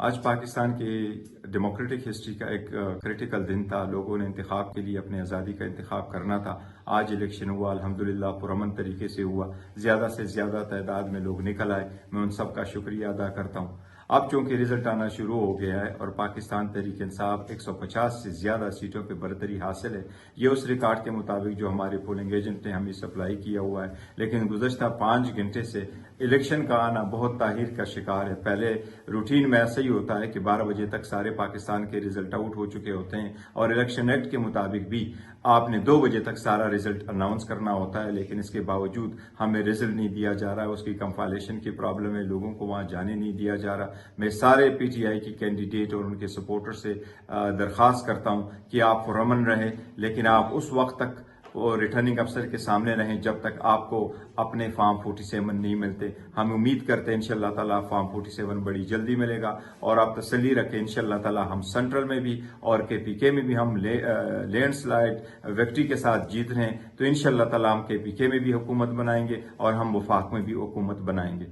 آج پاکستان کی democratic history کا ایک کریٹیکل دن تھا. لوگوں نے انتخاب کے لیے اپنے آزادی کا انتخاب کرنا تھا. آج الیکشن ہوا، الحمدللہ پرامن طریقے سے ہوا. زیادہ سے زیادہ تعداد میں لوگ نکل آئے. میں ان سب کا شکریہ ادا کرتا ہوں. اب چونکہ رزلٹ آنا شروع ہو گیا ہے اور پاکستان تحریک انصاف 150 سے زیادہ سیٹوں پہ برتری حاصل ہے. یہ اس ریکارڈ کے مطابق جو ہمارے پولنگ ایجنٹ نے ہمیں سپلائی کیا ہوا ہے. لیکن گزشتہ 5 گھنٹے سے الیکشن کا آنا بہت تاخیر کا شکار ہے. پہلے روٹین میں ایسا ہی ہوتا ہے کہ 12 بجے تک سارے پاکستان کے رزلٹ آؤٹ ہو چکے ہوتے ہیں اور الیکشن ایکٹ کے مطابق بھی آپ نے 2 بجے تک سارا رزلٹ اناؤنس کرنا ہوتا ہے. لیکن اس کے باوجود ہمیں رزلٹ نہیں دیا جا رہا ہے. اس کی کمپائلیشن کی پرابلم ہے، لوگوں کو وہاں جانے نہیں دیا جا رہا. میں سارے پی ٹی آئی کی کینڈیڈیٹ اور ان کے سپورٹر سے درخواست کرتا ہوں کہ آپ پرامن رہیں، لیکن آپ اس وقت تک ریٹرننگ افسر کے سامنے رہیں جب تک آپ کو اپنے فارم 47 نہیں ملتے. ہم امید کرتے ہیں انشاءاللہ تعالی فارم 47 بڑی جلدی ملے گا اور آپ تسلی رکھیں انشاءاللہ تعالی ہم سینٹرل میں بھی اور کے پی کے میں بھی ہم لینڈ سلائڈ وکٹری کے ساتھ جیت رہے ہیں. تو انشاءاللہ تعالی ہم کے پی کے میں بھی حکومت بنائیں گے اور ہم وفاق میں بھی حکومت بنائیں گے.